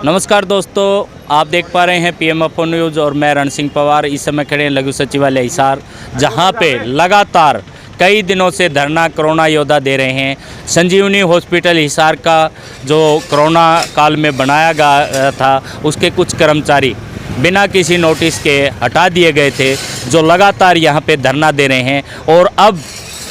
नमस्कार दोस्तों, आप देख पा रहे हैं PMFO न्यूज़ और मैं रण सिंह पवार। इस समय खड़े हैं लघु सचिवालय हिसार, जहां पे लगातार कई दिनों से धरना कोरोना योद्धा दे रहे हैं। संजीवनी हॉस्पिटल हिसार का जो कोरोना काल में बनाया गया था, उसके कुछ कर्मचारी बिना किसी नोटिस के हटा दिए गए थे, जो लगातार यहां पे धरना दे रहे हैं। और अब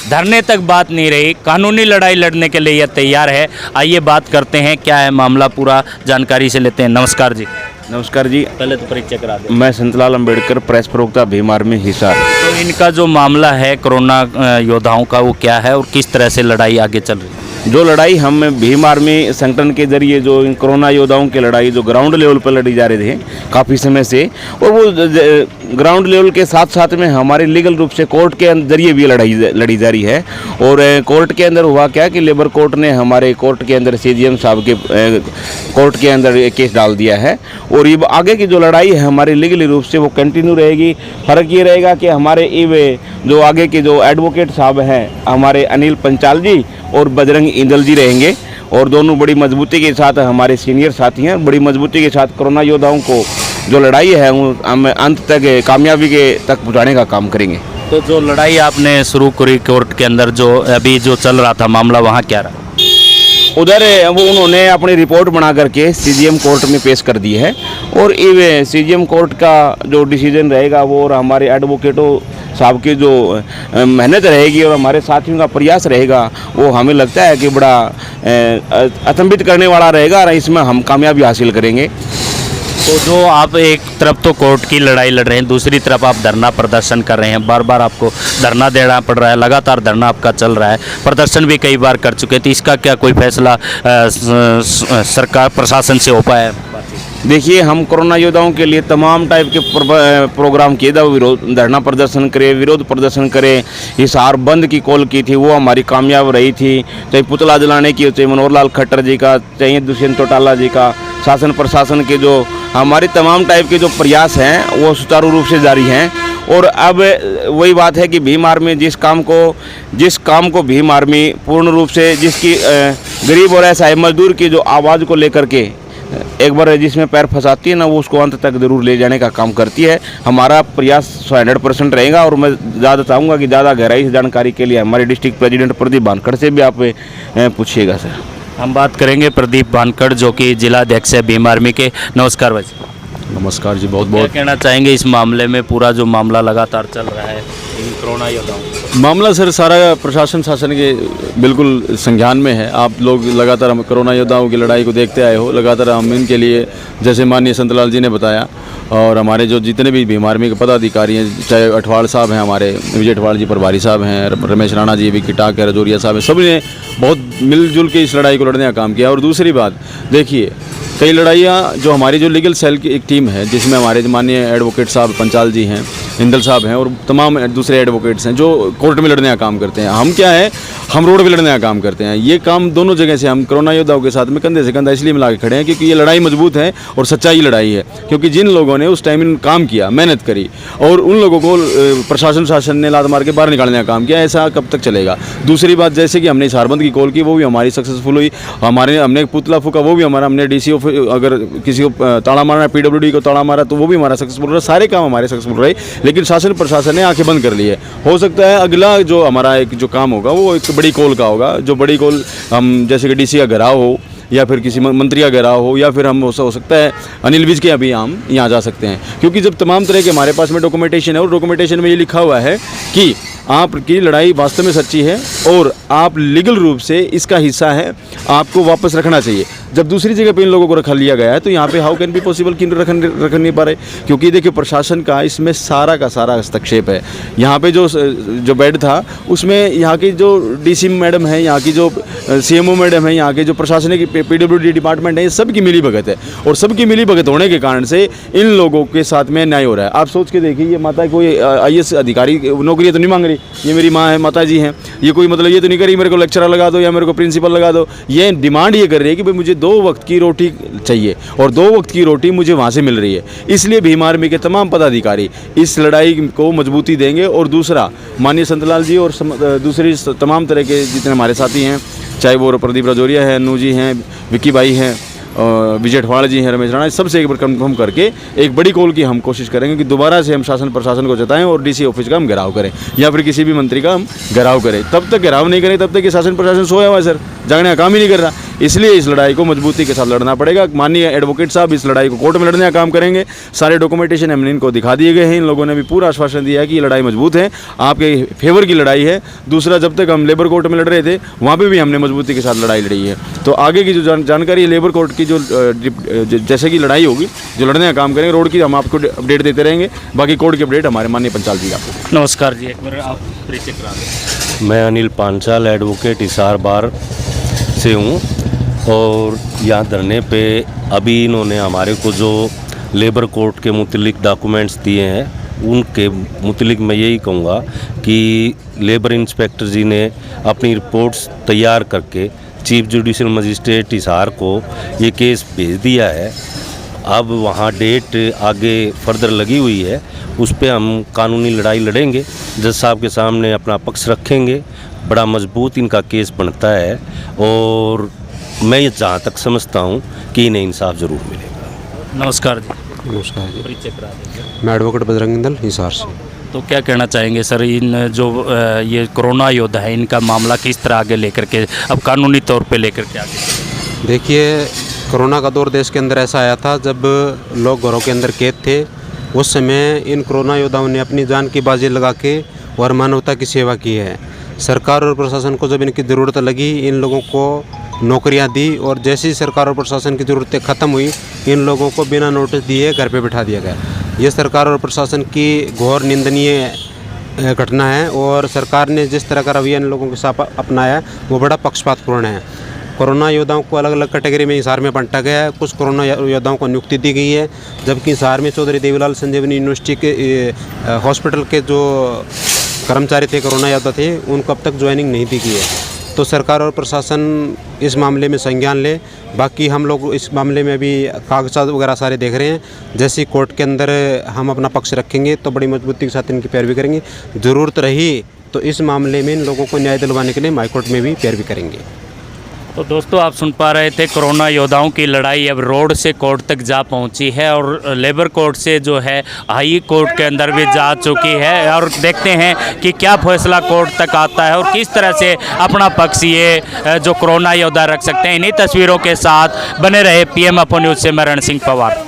धरने तक बात नहीं रही, कानूनी लड़ाई लड़ने के लिए यह तैयार है। आइए बात करते हैं क्या है मामला, पूरा जानकारी से लेते हैं। नमस्कार जी। नमस्कार जी। पहले तो परिचय करा दें। मैं संतलाल अंबेडकर, प्रेस प्रवक्ता भीम आर्मी हिसार। तो इनका जो मामला है कोरोना योद्धाओं का, वो क्या है और किस तरह से लड़ाई आगे चल रही है? जो लड़ाई हम भीम आर्मी संगठन के जरिए जो इन कोरोना योद्धाओं की लड़ाई जो ग्राउंड लेवल पर लड़ी जा रहे थे काफ़ी समय से, और वो ग्राउंड लेवल के साथ साथ में हमारे लीगल रूप से कोर्ट के जरिए भी लड़ी जा रही है। और कोर्ट के अंदर हुआ क्या कि लेबर कोर्ट ने हमारे कोर्ट के अंदर CGM साहब के कोर्ट के अंदर केस डाल दिया है। और ये आगे की जो लड़ाई है हमारी लीगली रूप से वो कंटिन्यू रहेगी। फ़र्क ये रहेगा कि हमारे जो आगे के जो एडवोकेट साहब हैं हमारे अनिल पंचाल जी और बजरंग इंदल जी रहेंगे, और दोनों बड़ी मजबूती के साथ हमारे सीनियर साथी हैं। बड़ी मजबूती के साथ कोरोना योद्धाओं को जो लड़ाई है हम अंत तक कामयाबी के तक पहुँचाने का काम करेंगे। तो जो लड़ाई आपने शुरू करी कोर्ट के अंदर, जो अभी जो चल रहा था मामला, वहाँ क्या रहा? उधर वो उन्होंने अपनी रिपोर्ट बना करके CGM कोर्ट में पेश कर दी है, और ये CGM कोर्ट का जो डिसीजन रहेगा वो, और हमारे एडवोकेटों साहब की जो मेहनत रहेगी और हमारे साथियों का प्रयास रहेगा, वो हमें लगता है कि बड़ा अचंभित करने वाला रहेगा और इसमें हम कामयाबी हासिल करेंगे। तो जो आप एक तरफ तो कोर्ट की लड़ाई लड़ रहे हैं, दूसरी तरफ आप धरना प्रदर्शन कर रहे हैं, बार बार आपको धरना देना पड़ रहा है, लगातार धरना आपका चल रहा है, प्रदर्शन भी कई बार कर चुके हैं, तो इसका क्या कोई फैसला सरकार प्रशासन से हो पाया है? देखिए, हम कोरोना योद्धाओं के लिए तमाम टाइप के प्रोग्राम किए थे, धरना प्रदर्शन करे, विरोध प्रदर्शन करे, हिसार बंद की कॉल की थी, वो हमारी कामयाब रही थी। चाहे पुतला जलाने की, चाहे मनोहर लाल खट्टर जी का, चाहे दुष्यंत चौटाला जी का, शासन प्रशासन के जो हमारे तमाम टाइप के जो प्रयास हैं वो सुचारू रूप से जारी हैं। और अब वही बात है कि भीम आर्मी जिस काम को भीम आर्मी पूर्ण रूप से, जिसकी गरीब और असहाय मजदूर की जो आवाज़ को लेकर के एक बार जिसमें पैर फंसाती है ना, वो उसको अंत तक जरूर ले जाने का काम करती है। हमारा प्रयास 100% रहेगा। और मैं ज़्यादा चाहूँगा कि ज़्यादा गहराई से जानकारी के लिए हमारे डिस्ट्रिक्ट प्रेसिडेंट प्रदीप बानखड़ से भी आप पूछिएगा सर। हम बात करेंगे प्रदीप बानखड़, जो कि जिलाध्यक्ष है भीम आर्मी के। नमस्कार भाई। नमस्कार जी। बहुत क्या कहना चाहेंगे इस मामले में? पूरा जो मामला लगातार चल रहा है इन कोरोना योद्धाओं, मामला सर सारा प्रशासन शासन के बिल्कुल संज्ञान में है। आप लोग लगातार हम कोरोना योद्धाओं की लड़ाई को देखते आए हो। लगातार हम इनके लिए, जैसे माननीय संतलाल जी ने बताया, और हमारे जो जितने भी भीम आर्मी के पदाधिकारी हैं, चाहे अठवाड़ साहब हैं, हमारे विजय अठवाड़ जी प्रभारी साहब हैं, रमेश राणा जी, विक्की टाक है, रजौरिया साहब हैं, सभी ने बहुत मिलजुल के इस लड़ाई को लड़ने का काम किया। और दूसरी बात देखिए, कई लड़ाइयाँ जो हमारी जो लीगल सेल की एक टीम है, जिसमें हमारे माननीय एडवोकेट साहब पंचाल जी हैं, इंदल साहब हैं, और तमाम दूसरे एडवोकेट्स हैं जो कोर्ट में लड़ने का काम करते हैं। हम क्या है, हम रोड पे लड़ने का काम करते हैं। ये काम दोनों जगह से हम कोरोना योद्धाओं के साथ में कंधे से कंधा इसलिए मिला के खड़े हैं क्योंकि ये लड़ाई मजबूत है और सच्चाई लड़ाई है। क्योंकि जिन लोगों ने उस टाइम काम किया, मेहनत करी, और उन लोगों को प्रशासन शासन ने लात मार के बाहर निकालने का काम किया, ऐसा कब तक चलेगा? दूसरी बात, जैसे कि हमने हिसारबंद की कॉल की, वो भी हमारी सक्सेसफुल हुई। हमने पुतला फूका, वो भी हमारा, हमने DCO अगर किसी को ताड़ा मारा, PWD को ताड़ा मारा, तो वो भी हमारा सक्सेसफुल रहा। सारे काम हमारे सक्सेसफुल रहे, लेकिन शासन प्रशासन ने आंखें बंद कर ली है। हो सकता है अगला जो हमारा एक जो काम होगा वो एक बड़ी कॉल का होगा, जो बड़ी कॉल हम जैसे कि DC का घेराव हो, या फिर किसी मंत्री का घेराव हो, या फिर हम हो सकता है अनिल विज के अभी हम यहाँ जा सकते हैं। क्योंकि जब तमाम तरह के हमारे पास में डॉक्यूमेंटेशन है, और डॉक्यूमेंटेशन में ये लिखा हुआ है कि आपकी लड़ाई वास्तव में सच्ची है और आप लीगल रूप से इसका हिस्सा है, आपको वापस रखना चाहिए। जब दूसरी जगह पे इन लोगों को रखा लिया गया है, तो यहाँ पे हाउ कैन बी पॉसिबल कि रख नहीं पा रहे? क्योंकि देखिए, प्रशासन का इसमें सारा का सारा हस्तक्षेप है। यहाँ पे जो बेड था, उसमें यहाँ की जो DC मैडम है, यहाँ की जो CMO मैडम है, यहाँ के जो प्रशासनिक PWD डिपार्टमेंट है, सबकी मिली भगत है। और सबकी मिली भगत होने के कारण से इन लोगों के साथ में न्याय हो रहा है। आप सोच के देखिए, ये माता कोई IAS अधिकारी नौकरी तो नहीं मांग रही, ये मेरी माँ है, माता जी हैं, ये कोई मतलब ये तो नहीं करी मेरे को लेक्चरर लगा दो या मेरे को प्रिंसिपल लगा दो। ये डिमांड ये कर रही है कि भाई मुझे 2 वक्त की रोटी चाहिए, और 2 वक्त की रोटी मुझे वहाँ से मिल रही है। इसलिए भीम आर्मी के तमाम पदाधिकारी इस लड़ाई को मजबूती देंगे। और दूसरा, माननीय संतलाल जी और दूसरी तमाम तरह के जितने हमारे साथी हैं, चाहे वो प्रदीप रजौरिया है, अनु जी हैं, विक्की भाई हैं, विजय अठवाल जी हैं, रमेश राणा, सबसे एक बार कंफर्म करके एक बड़ी कॉल की हम कोशिश करेंगे कि दोबारा से हम शासन प्रशासन को जताएं और डीसी ऑफिस का हम घेराव करें या फिर किसी भी मंत्री का हम घेराव करें। तब तक घेराव नहीं करें तब तक ये शासन प्रशासन सोया हुआ है सर, जागने का काम ही नहीं कर रहा। इसलिए इस लड़ाई को मजबूती के साथ लड़ना पड़ेगा। माननीय एडवोकेट साहब इस लड़ाई को कोर्ट में लड़ने का काम करेंगे। सारे डॉक्यूमेंटेशन हमने इनको दिखा दिए गए हैं। इन लोगों ने भी पूरा आश्वासन दिया है कि ये लड़ाई मजबूत है, आपके फेवर की लड़ाई है। दूसरा, जब तक हम लेबर कोर्ट में लड़ रहे थे वहाँ पे भी हमने मजबूती के साथ लड़ाई लड़ी है। तो आगे की जो जानकारी लेबर कोर्ट की जो जैसे कि लड़ाई होगी, जो लड़ने का काम करेंगे रोड की, हम आपको अपडेट देते रहेंगे। बाकी कोर्ट की अपडेट हमारे माननीय पंचाल जी आपको। नमस्कार जी, एक बार आप परिचय करा दें। मैं अनिल पांचाल, एडवोकेट हिसार बार से हूँ और यहाँ धरने पे अभी इन्होंने हमारे को जो लेबर कोर्ट के मुतलिक डॉक्यूमेंट्स दिए हैं उनके मुतलिक मैं यही कहूँगा कि लेबर इंस्पेक्टर जी ने अपनी रिपोर्ट्स तैयार करके चीफ जुडिशल मजिस्ट्रेट हिसार को ये केस भेज दिया है। अब वहाँ डेट आगे फर्दर लगी हुई है, उस पर हम कानूनी लड़ाई लड़ेंगे, जज साहब के सामने अपना पक्ष रखेंगे। बड़ा मजबूत इनका केस बनता है और मैं ये जहाँ तक समझता हूँ कि इन्हें इंसाफ ज़रूर मिलेगा। नमस्कार जी, नमस्कार जी, परिचय करा दें। मैं एडवोकेट बजरंग दल हिसार से। तो क्या कहना चाहेंगे सर, इन जो ये कोरोना योद्धा है इनका मामला किस तरह आगे लेकर के अब कानूनी तौर पे लेकर के आगे? देखिए, कोरोना का दौर देश के अंदर ऐसा आया था जब लोग घरों के अंदर कैद थे। उस समय इन कोरोना योद्धाओं ने अपनी जान की बाजी लगा के और मानवता की सेवा की है। सरकार और प्रशासन को जब इनकी ज़रूरत लगी, इन लोगों को नौकरियां दी और जैसे ही सरकार और प्रशासन की ज़रूरतें ख़त्म हुई, इन लोगों को बिना नोटिस दिए घर पे बिठा दिया गया। ये सरकार और प्रशासन की घोर निंदनीय घटना है और सरकार ने जिस तरह का रवैया इन लोगों के साथ अपनाया वो बड़ा पक्षपातपूर्ण है। कोरोना योद्धाओं को अलग अलग कैटेगरी में हिसार में बांटा गया है। कुछ कोरोना योद्धाओं को नियुक्ति दी गई है, जबकि हिसार में चौधरी देवीलाल संजीवनी यूनिवर्सिटी के हॉस्पिटल के जो कर्मचारी थे, कोरोना योद्धा थे, उनको अब तक ज्वाइनिंग नहीं दी गई है। तो सरकार और प्रशासन इस मामले में संज्ञान ले। बाकी हम लोग इस मामले में अभी कागजात वगैरह सारे देख रहे हैं। जैसे कोर्ट के अंदर हम अपना पक्ष रखेंगे तो बड़ी मजबूती के साथ इनकी पैरवी करेंगे। ज़रूरत रही तो इस मामले में इन लोगों को न्याय दिलवाने के लिए हाईकोर्ट में भी पैरवी करेंगे। तो दोस्तों, आप सुन पा रहे थे, कोरोना योद्धाओं की लड़ाई अब रोड से कोर्ट तक जा पहुंची है और लेबर कोर्ट से जो है हाई कोर्ट के अंदर भी जा चुकी है। और देखते हैं कि क्या फैसला कोर्ट तक आता है और किस तरह से अपना पक्ष ये जो कोरोना योद्धा रख सकते हैं। इन्हीं तस्वीरों के साथ बने रहे PM अपोन न्यूज़ से मैं रण सिंह पवार।